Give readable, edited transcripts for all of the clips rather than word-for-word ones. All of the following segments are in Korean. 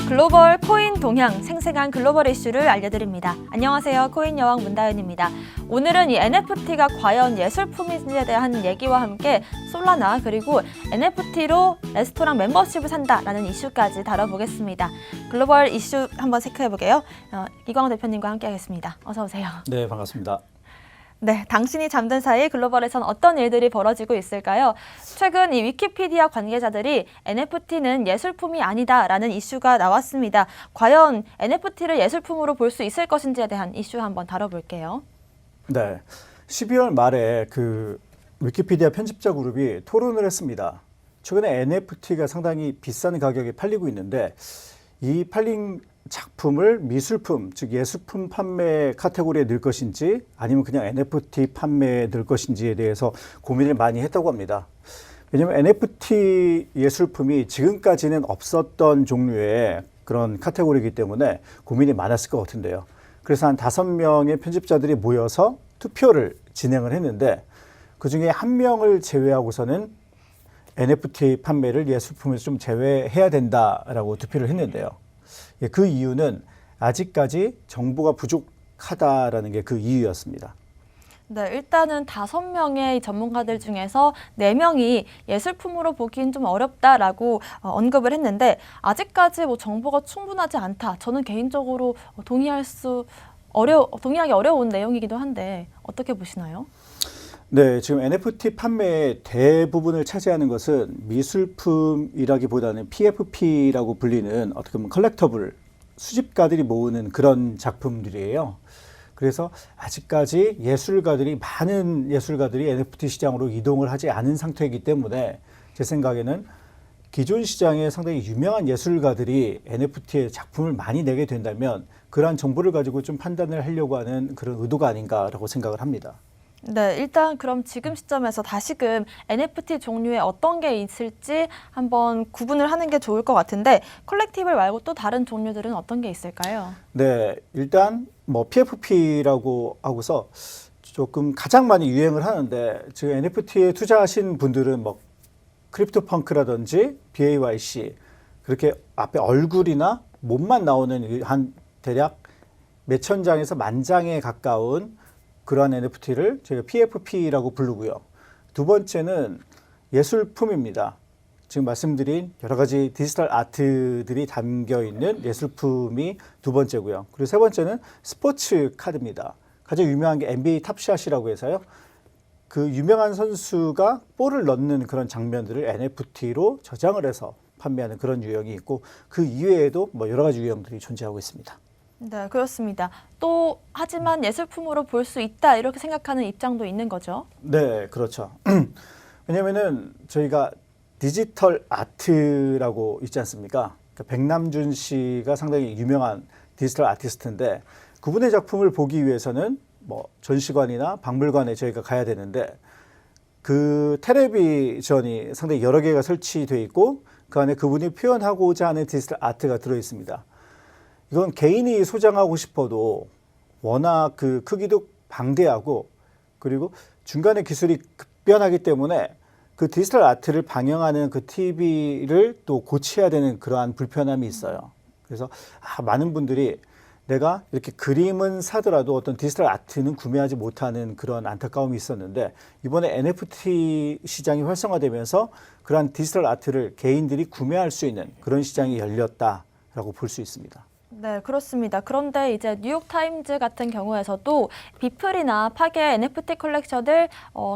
글로벌 코인 동향, 생생한 글로벌 이슈를 알려드립니다. 안녕하세요. 코인 여왕 문다윤입니다. 오늘은 이 NFT가 과연 예술품인지에 대한 얘기와 함께 솔라나 그리고 NFT로 레스토랑 멤버십을 산다라는 이슈까지 다뤄보겠습니다. 글로벌 이슈 한번 체크해보게요. 이광호 대표님과 함께하겠습니다. 어서 오세요. 네, 반갑습니다. 네, 당신이 잠든 사이 글로벌에선 어떤 일들이 벌어지고 있을까요? 최근 이 위키피디아 관계자들이 NFT는 예술품이 아니다라는 이슈가 나왔습니다. 과연 NFT를 예술품으로 볼 수 있을 것인지에 대한 이슈 한번 다뤄볼게요. 네, 12월 말에 그 위키피디아 편집자 그룹이 토론을 했습니다. 최근에 NFT가 상당히 비싼 가격에 팔리고 있는데 이 팔린 작품을 미술품, 즉 예술품 판매 카테고리에 넣을 것인지 아니면 그냥 NFT 판매에 넣을 것인지에 대해서 고민을 많이 했다고 합니다. 왜냐하면 NFT 예술품이 지금까지는 없었던 종류의 그런 카테고리이기 때문에 고민이 많았을 것 같은데요. 그래서 한 5명의 편집자들이 모여서 투표를 진행을 했는데 그중에 1명을 제외하고서는 NFT 판매를 예술품에서 좀 제외해야 된다라고 투표를 했는데요. 그 이유는 아직까지 정보가 부족하다라는 게 그 이유였습니다. 네, 일단은 5명의 전문가들 중에서 4명이 예술품으로 보기엔 좀 어렵다라고 언급을 했는데 아직까지 뭐 정보가 충분하지 않다. 저는 개인적으로 동의하기 어려운 내용이기도 한데 어떻게 보시나요? 네, 지금 NFT 판매의 대부분을 차지하는 것은 미술품이라기보다는 PFP라고 불리는 어떻게 보면 컬렉터블, 수집가들이 모으는 그런 작품들이에요. 그래서 아직까지 많은 예술가들이 NFT 시장으로 이동을 하지 않은 상태이기 때문에 제 생각에는 기존 시장에 상당히 유명한 예술가들이 NFT에 작품을 많이 내게 된다면 그러한 정보를 가지고 좀 판단을 하려고 하는 그런 의도가 아닌가라고 생각을 합니다. 네, 일단 그럼 지금 시점에서 다시금 NFT 종류에 어떤 게 있을지 한번 구분을 하는 게 좋을 것 같은데 컬렉티블 말고 또 다른 종류들은 어떤 게 있을까요? 네, 일단 뭐 PFP라고 하고서 조금 가장 많이 유행을 하는데 지금 NFT에 투자하신 분들은 뭐 크립토펑크라든지 BAYC 그렇게 앞에 얼굴이나 몸만 나오는 한 대략 몇천 장에서 10,000장에 가까운 그러한 NFT를 저희가 PFP라고 부르고요. 두 번째는 예술품입니다. 지금 말씀드린 여러 가지 디지털 아트들이 담겨 있는 예술품이 두 번째고요. 그리고 세 번째는 스포츠 카드입니다. 가장 유명한 게 NBA 탑샷이라고 해서요. 그 유명한 선수가 볼을 넣는 그런 장면들을 NFT로 저장을 해서 판매하는 그런 유형이 있고 그 이외에도 뭐 여러 가지 유형들이 존재하고 있습니다. 네, 그렇습니다. 또 하지만 예술품으로 볼 수 있다 이렇게 생각하는 입장도 있는 거죠. 네, 그렇죠. 왜냐면은 저희가 디지털 아트라고 있지 않습니까? 그러니까 백남준 씨가 상당히 유명한 디지털 아티스트인데 그분의 작품을 보기 위해서는 뭐 전시관이나 박물관에 저희가 가야 되는데 그 텔레비전이 상당히 여러 개가 설치되어 있고 그 안에 그분이 표현하고자 하는 디지털 아트가 들어 있습니다. 이건 개인이 소장하고 싶어도 워낙 그 크기도 방대하고 그리고 중간에 기술이 급변하기 때문에 그 디지털 아트를 방영하는 그 TV를 또 고쳐야 되는 그러한 불편함이 있어요. 그래서 많은 분들이 내가 이렇게 그림은 사더라도 어떤 디지털 아트는 구매하지 못하는 그런 안타까움이 있었는데 이번에 NFT 시장이 활성화되면서 그러한 디지털 아트를 개인들이 구매할 수 있는 그런 시장이 열렸다라고 볼 수 있습니다. 네, 그렇습니다. 그런데 이제 뉴욕타임즈 같은 경우에서도 비플이나 파게 NFT 컬렉션을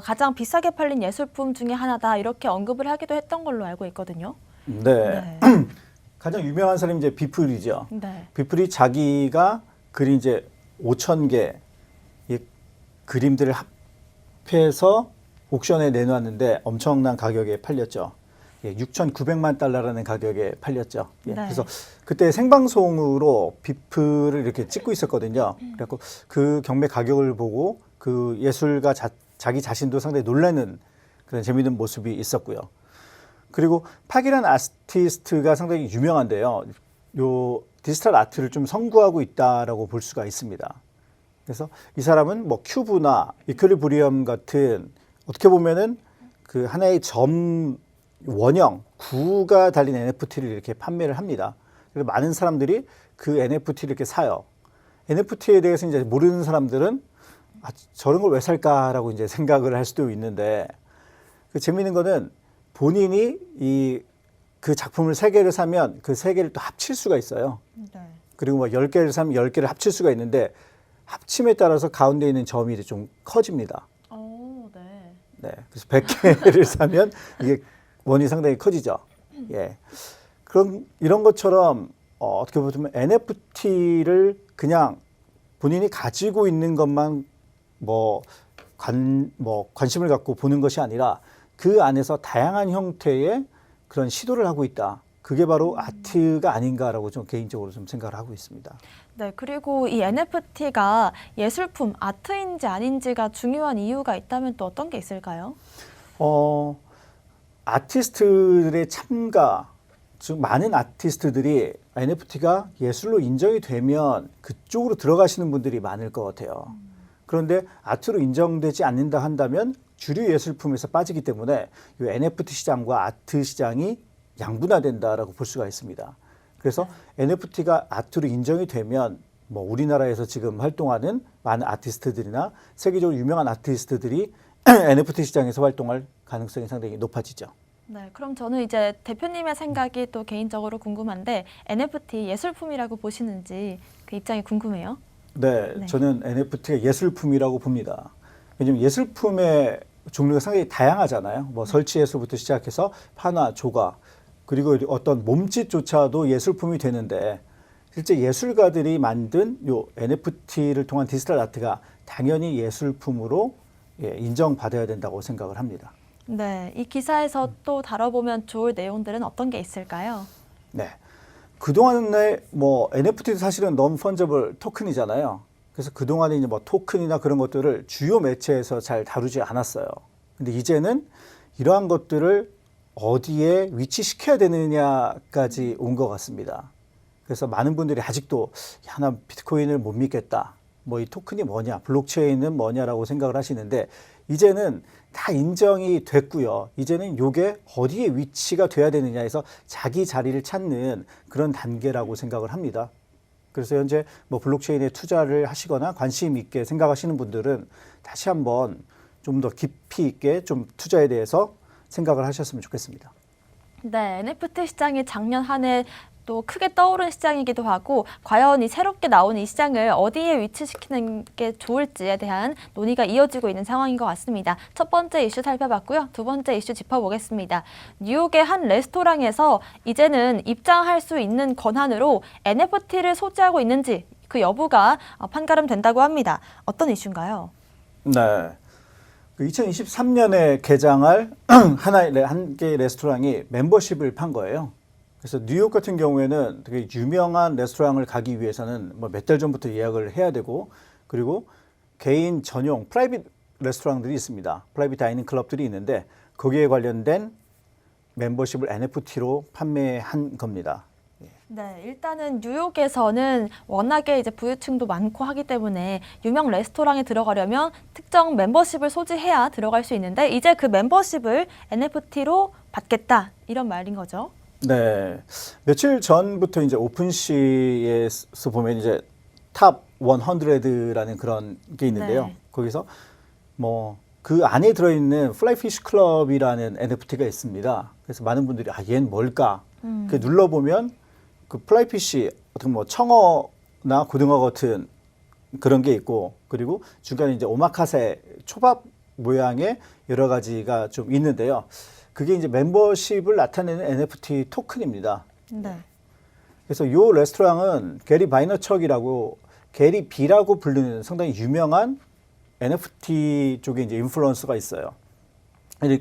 가장 비싸게 팔린 예술품 중에 하나다 이렇게 언급을 하기도 했던 걸로 알고 있거든요. 네. 가장 유명한 사람이 이제 비플이죠. 네. 비플이 자기가 그린 이제 5,000개 그림들을 합해서 옥션에 내놨는데 엄청난 가격에 팔렸죠. 6,900만 달러라는 가격에 팔렸죠. 네. 그래서 그때 생방송으로 비플을 이렇게 찍고 있었거든요. 그래갖고 그 경매 가격을 보고 그 예술가 자기 자신도 상당히 놀라는 그런 재미있는 모습이 있었고요. 그리고 팍이라는 아티스트가 상당히 유명한데요. 요 디지털 아트를 좀 선구하고 있다라고 볼 수가 있습니다. 그래서 이 사람은 뭐 큐브나 이퀄리브리엄 같은 어떻게 보면은 그 하나의 원형, 구가 달린 NFT를 이렇게 판매를 합니다. 그래서 많은 사람들이 그 NFT를 이렇게 사요. NFT에 대해서 이제 모르는 사람들은 저런 걸 왜 살까라고 이제 생각을 할 수도 있는데 그 재미있는 거는 본인이 그 작품을 3개를 사면 그 3개를 또 합칠 수가 있어요. 네. 그리고 뭐 10개를 사면 10개를 합칠 수가 있는데 합침에 따라서 가운데 있는 점이 좀 커집니다. 오, 네. 네. 그래서 100개를 사면 이게 원이 상당히 커지죠. 예. 그럼 이런 것처럼 어떻게 보면 NFT를 그냥 본인이 가지고 있는 것만 관심을 갖고 보는 것이 아니라 그 안에서 다양한 형태의 그런 시도를 하고 있다. 그게 바로 아트가 아닌가라고 좀 개인적으로 좀 생각을 하고 있습니다. 네, 그리고 이 NFT가 예술품, 아트인지 아닌지가 중요한 이유가 있다면 또 어떤 게 있을까요? 아티스트들의 참가, 즉 많은 아티스트들이 NFT가 예술로 인정이 되면 그쪽으로 들어가시는 분들이 많을 것 같아요. 그런데 아트로 인정되지 않는다 한다면 주류 예술품에서 빠지기 때문에 이 NFT 시장과 아트 시장이 양분화된다라고 볼 수가 있습니다. 그래서 NFT가 아트로 인정이 되면 뭐 우리나라에서 지금 활동하는 많은 아티스트들이나 세계적으로 유명한 아티스트들이 NFT 시장에서 활동할 가능성이 상당히 높아지죠. 네, 그럼 저는 이제 대표님의 생각이 또 개인적으로 궁금한데 NFT 예술품이라고 보시는지 그 입장이 궁금해요. 네, 네. 저는 NFT가 예술품이라고 봅니다. 왜냐하면 예술품의 종류가 상당히 다양하잖아요. 뭐 설치 예술부터 시작해서 판화, 조각, 그리고 어떤 몸짓조차도 예술품이 되는데 실제 예술가들이 만든 요 NFT를 통한 디지털 아트가 당연히 예술품으로 인정받아야 된다고 생각을 합니다. 네, 이 기사에서 또 다뤄보면 좋을 내용들은 어떤 게 있을까요? 네. 그동안에 뭐 NFT도 사실은 non-fungible 토큰이잖아요. 그래서 그동안에 이제 뭐 토큰이나 그런 것들을 주요 매체에서 잘 다루지 않았어요. 근데 이제는 이러한 것들을 어디에 위치시켜야 되느냐까지 온 것 같습니다. 그래서 많은 분들이 아직도 나 비트코인을 못 믿겠다. 뭐 이 토큰이 뭐냐, 블록체인은 뭐냐라고 생각을 하시는데 이제는 다 인정이 됐고요. 이제는 이게 어디에 위치가 돼야 되느냐 해서 자기 자리를 찾는 그런 단계라고 생각을 합니다. 그래서 현재 뭐 블록체인에 투자를 하시거나 관심 있게 생각하시는 분들은 다시 한번 좀 더 깊이 있게 좀 투자에 대해서 생각을 하셨으면 좋겠습니다. 네, NFT 시장이 작년 한 해 또 크게 떠오른 시장이기도 하고 과연 이 새롭게 나온 이 시장을 어디에 위치시키는 게 좋을지에 대한 논의가 이어지고 있는 상황인 것 같습니다. 첫 번째 이슈 살펴봤고요. 두 번째 이슈 짚어보겠습니다. 뉴욕의 한 레스토랑에서 이제는 입장할 수 있는 권한으로 NFT를 소지하고 있는지 그 여부가 판가름된다고 합니다. 어떤 이슈인가요? 네. 2023년에 개장할 한 개의 레스토랑이 멤버십을 판 거예요. 그래서 뉴욕 같은 경우에는 되게 유명한 레스토랑을 가기 위해서는 뭐 몇 달 전부터 예약을 해야 되고 그리고 개인 전용 프라이빗 레스토랑들이 있습니다. 프라이빗 다이닝 클럽들이 있는데 거기에 관련된 멤버십을 NFT로 판매한 겁니다. 네, 일단은 뉴욕에서는 워낙에 이제 부유층도 많고 하기 때문에 유명 레스토랑에 들어가려면 특정 멤버십을 소지해야 들어갈 수 있는데 이제 그 멤버십을 NFT로 받겠다 이런 말인 거죠. 네, 며칠 전부터 이제 오픈시에서 보면 이제 탑 100라는 그런 게 있는데요. 네. 거기서 뭐 그 안에 들어있는 플라이피쉬 클럽이라는 NFT가 있습니다. 그래서 많은 분들이 얘는 뭘까? 그 눌러보면 그 플라이피쉬 어떤 뭐 청어나 고등어 같은 그런 게 있고 그리고 중간에 이제 오마카세 초밥 모양의 여러 가지가 좀 있는데요. 그게 이제 멤버십을 나타내는 NFT 토큰입니다. 네. 그래서 이 레스토랑은 게리 바이너척이라고 게리 B라고 부르는 상당히 유명한 NFT 쪽에 이제 인플루언서가 있어요.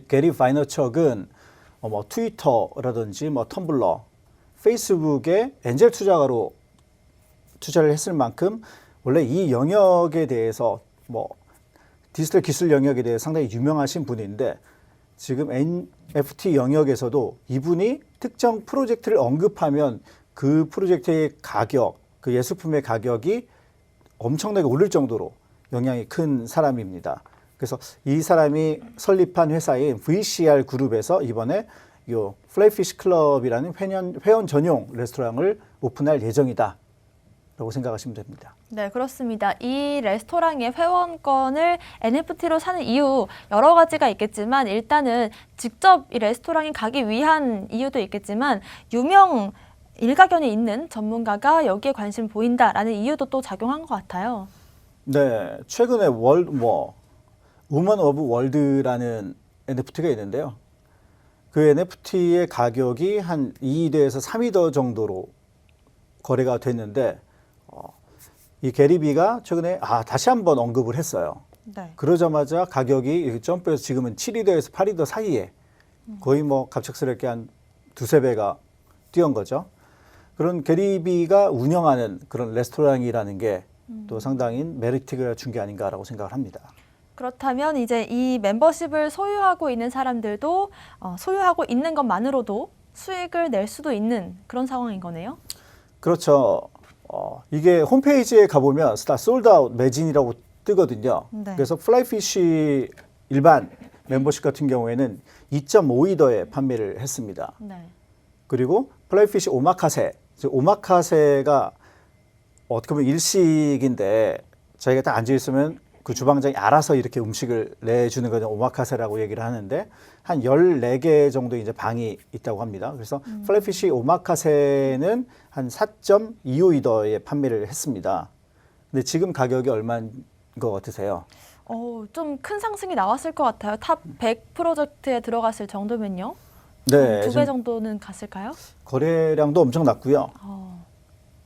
게리 바이너척은 뭐 트위터라든지 뭐 텀블러, 페이스북에 엔젤 투자가로 투자를 했을 만큼 원래 이 영역에 대해서 뭐 디지털 기술 영역에 대해 상당히 유명하신 분인데 지금 NFT 영역에서도 이분이 특정 프로젝트를 언급하면 그 프로젝트의 가격, 그 예술품의 가격이 엄청나게 오를 정도로 영향이 큰 사람입니다. 그래서 이 사람이 설립한 회사인 VCR 그룹에서 이번에 요 플라이피시 클럽이라는 회원 전용 레스토랑을 오픈할 예정이다라고 생각하시면 됩니다. 네, 그렇습니다. 이 레스토랑의 회원권을 NFT로 사는 이유 여러 가지가 있겠지만 일단은 직접 이 레스토랑에 가기 위한 이유도 있겠지만 유명 일가견이 있는 전문가가 여기에 관심 보인다라는 이유도 또 작용한 것 같아요. 네, 최근에 우먼 오브 월드라는 NFT가 있는데요. 그 NFT의 가격이 한 2위더에서 3위더 정도로 거래가 됐는데 이 게리비가 최근에 다시 한번 언급을 했어요. 네. 그러자마자 가격이 이렇게 점프해서 지금은 7위더에서 8위더 사이에 거의 뭐 갑작스럽게 한 두세 배가 뛰어온 거죠. 그런 게리비가 운영하는 그런 레스토랑이라는 게 또 상당히 메리트가 준 게 아닌가라고 생각을 합니다. 그렇다면 이제 이 멤버십을 소유하고 있는 사람들도 소유하고 있는 것만으로도 수익을 낼 수도 있는 그런 상황인 거네요. 그렇죠. 이게 홈페이지에 가보면 솔드아웃 매진이라고 뜨거든요. 네. 그래서 플라이피쉬 일반 멤버십 같은 경우에는 2.5위더에 판매를 했습니다. 네. 그리고 플라이피쉬 오마카세, 오마카세가 어떻게 보면 일식인데 저희가 딱 앉아 있으면 그 주방장이 알아서 이렇게 음식을 내주는 거는 오마카세라고 얘기를 하는데 한 14개 정도 이제 방이 있다고 합니다. 그래서 플라이피쉬 오마카세는 한 4.25위더에 판매를 했습니다. 근데 지금 가격이 얼마인 것 같으세요? 좀 큰 상승이 나왔을 것 같아요. 탑 100 프로젝트에 들어갔을 정도면요. 네, 2배 정도는 갔을까요? 거래량도 엄청 났고요. 어,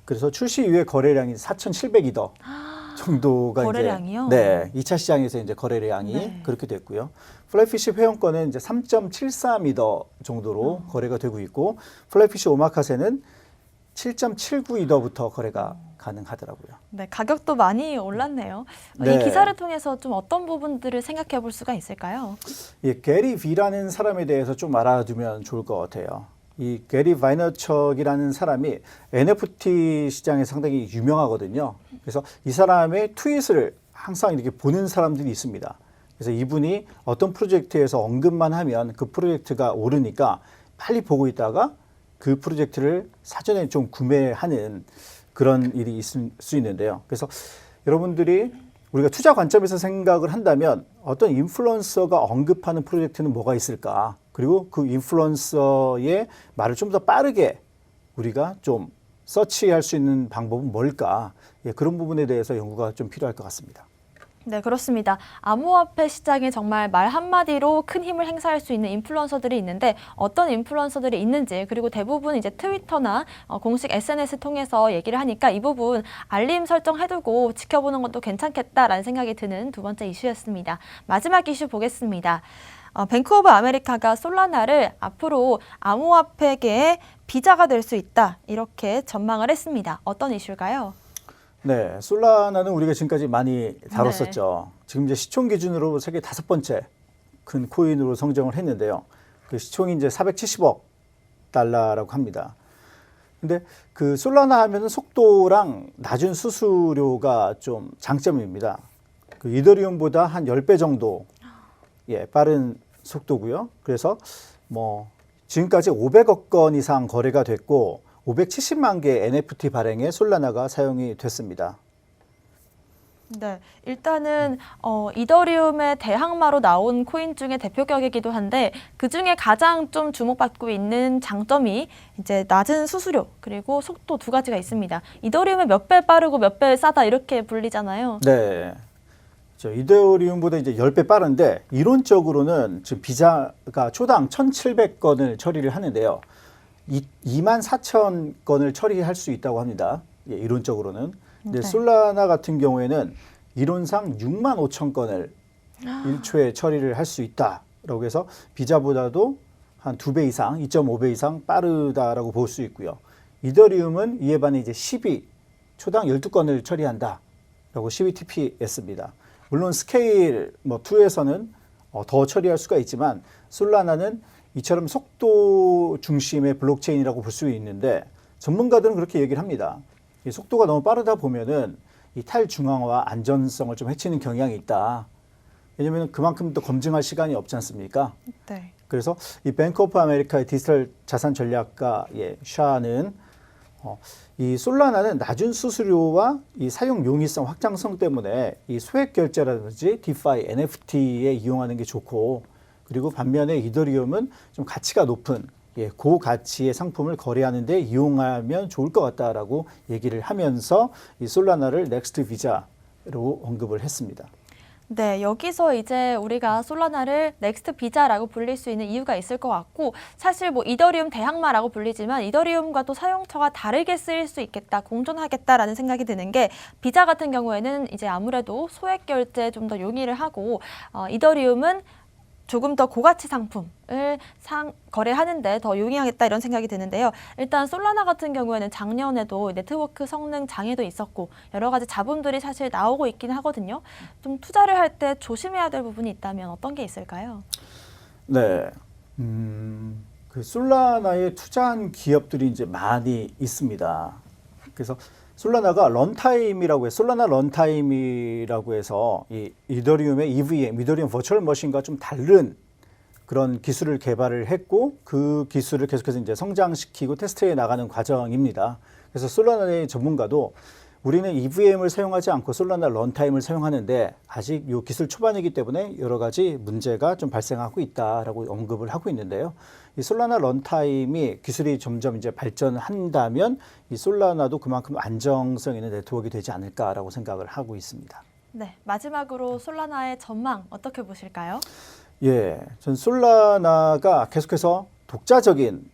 그래서 출시 이후에 거래량이 4,700위더 정도가 거래량이요? 이제 네, 2차 시장에서 이제 거래량이 네. 그렇게 됐고요. 플라이피쉬 회원권은 이제 3.73위더 정도로 거래가 되고 있고 플라이피쉬 오마카세는 7.79위더부터 거래가 가능하더라고요. 네, 가격도 많이 올랐네요. 네. 이 기사를 통해서 좀 어떤 부분들을 생각해 볼 수가 있을까요? 이 게리 비라는 사람에 대해서 좀 알아두면 좋을 것 같아요. 이 게리 바이너척이라는 사람이 NFT 시장에 상당히 유명하거든요. 그래서 이 사람의 트윗을 항상 이렇게 보는 사람들이 있습니다. 그래서 이분이 어떤 프로젝트에서 언급만 하면 그 프로젝트가 오르니까 빨리 보고 있다가 그 프로젝트를 사전에 좀 구매하는 그런 일이 있을 수 있는데요. 그래서 여러분들이 우리가 투자 관점에서 생각을 한다면 어떤 인플루언서가 언급하는 프로젝트는 뭐가 있을까? 그리고 그 인플루언서의 말을 좀 더 빠르게 우리가 좀 서치할 수 있는 방법은 뭘까? 예, 그런 부분에 대해서 연구가 좀 필요할 것 같습니다. 네, 그렇습니다. 암호화폐 시장에 정말 말 한마디로 큰 힘을 행사할 수 있는 인플루언서들이 있는데 어떤 인플루언서들이 있는지 그리고 대부분 이제 트위터나 공식 SNS 통해서 얘기를 하니까 이 부분 알림 설정해두고 지켜보는 것도 괜찮겠다라는 생각이 드는 두 번째 이슈였습니다. 마지막 이슈 보겠습니다. 뱅크 오브 아메리카가 솔라나를 앞으로 암호화폐계의 비자가 될 수 있다 이렇게 전망을 했습니다. 어떤 이슈일까요? 네, 솔라나는 우리가 지금까지 많이 다뤘었죠. 지금 이제 시총 기준으로 세계 5번째 큰 코인으로 성장을 했는데요. 그 시총이 이제 470억 달러라고 합니다. 근데 그 솔라나 하면은 속도랑 낮은 수수료가 좀 장점입니다. 그 이더리움보다 한 10배 정도 빠른 속도고요. 그래서 뭐 지금까지 500억 건 이상 거래가 됐고 570만 개 NFT 발행에 솔라나가 사용이 됐습니다. 네, 일단은 이더리움의 대항마로 나온 코인 중에 대표격이기도 한데 그 중에 가장 좀 주목받고 있는 장점이 이제 낮은 수수료 그리고 속도 두 가지가 있습니다. 이더리움의 몇 배 빠르고 몇 배 싸다 이렇게 불리잖아요. 네. 이더리움보다 이제 10배 빠른데 이론적으로는 지금 비자가 초당 1,700건을 처리를 하는데요. 24,000건을 처리할 수 있다고 합니다. 예, 이론적으로는. 근데 네. 솔라나 같은 경우에는 이론상 65,000건을 1초에 처리를 할 수 있다라고 해서 비자보다도 한 2배 이상, 2.5배 이상 빠르다라고 볼 수 있고요. 이더리움은 이에 반해 이제 12, 초당 12건을 처리한다라고 CBTP했습니다. 물론 스케일 2에서는 더 처리할 수가 있지만 솔라나는 이처럼 속도 중심의 블록체인이라고 볼 수 있는데 전문가들은 그렇게 얘기를 합니다. 이 속도가 너무 빠르다 보면은 이 탈중앙화 안전성을 좀 해치는 경향이 있다. 왜냐하면 그만큼 또 검증할 시간이 없지 않습니까? 네. 그래서 이 뱅크 오브 아메리카의 디지털 자산 전략가 샤는 이 솔라나는 낮은 수수료와 이 사용 용이성 확장성 때문에 이 소액 결제라든지 디파이, NFT에 이용하는 게 좋고, 그리고 반면에 이더리움은 좀 가치가 높은 고가치의 상품을 거래하는 데 이용하면 좋을 것 같다라고 얘기를 하면서 이 솔라나를 넥스트 비자로 언급을 했습니다. 네, 여기서 이제 우리가 솔라나를 넥스트 비자라고 불릴 수 있는 이유가 있을 것 같고, 사실 뭐 이더리움 대항마라고 불리지만 이더리움과 또 사용처가 다르게 쓰일 수 있겠다, 공존하겠다라는 생각이 드는 게, 비자 같은 경우에는 이제 아무래도 소액 결제 좀 더 용이를 하고, 이더리움은 조금 더 고가치 상품을 거래하는데 더 용이하겠다 이런 생각이 드는데요. 일단 솔라나 같은 경우에는 작년에도 네트워크 성능 장애도 있었고 여러 가지 잡음들이 사실 나오고 있긴 하거든요. 좀 투자를 할 때 조심해야 될 부분이 있다면 어떤 게 있을까요? 네, 그 솔라나에 투자한 기업들이 이제 많이 있습니다. 그래서 솔라나가 런타임이라고 해서 솔라나 런타임이라고 해서 이 이더리움의 EVM, 이더리움 버추얼 머신과 좀 다른 그런 기술을 개발을 했고, 그 기술을 계속해서 이제 성장시키고 테스트해 나가는 과정입니다. 그래서 솔라나의 전문가도 우리는 EVM을 사용하지 않고 솔라나 런타임을 사용하는데 아직 이 기술 초반이기 때문에 여러 가지 문제가 좀 발생하고 있다라고 언급을 하고 있는데요. 이 솔라나 런타임이 기술이 점점 이제 발전한다면 이 솔라나도 그만큼 안정성 있는 네트워크가 되지 않을까라고 생각을 하고 있습니다. 네, 마지막으로 솔라나의 전망 어떻게 보실까요? 예, 전 솔라나가 계속해서 독자적인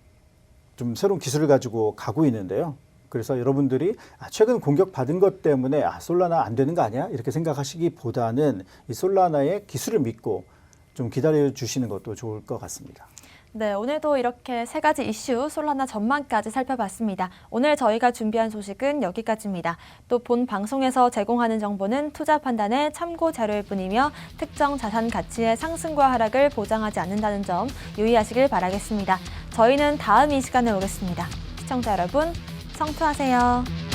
좀 새로운 기술을 가지고 가고 있는데요. 그래서 여러분들이 최근 공격받은 것 때문에 솔라나 안 되는 거 아니야? 이렇게 생각하시기보다는 이 솔라나의 기술을 믿고 좀 기다려 주시는 것도 좋을 것 같습니다. 네, 오늘도 이렇게 세 가지 이슈 솔라나 전망까지 살펴봤습니다. 오늘 저희가 준비한 소식은 여기까지입니다. 또 본 방송에서 제공하는 정보는 투자 판단의 참고 자료일 뿐이며 특정 자산 가치의 상승과 하락을 보장하지 않는다는 점 유의하시길 바라겠습니다. 저희는 다음 이 시간에 오겠습니다. 시청자 여러분, 성투하세요.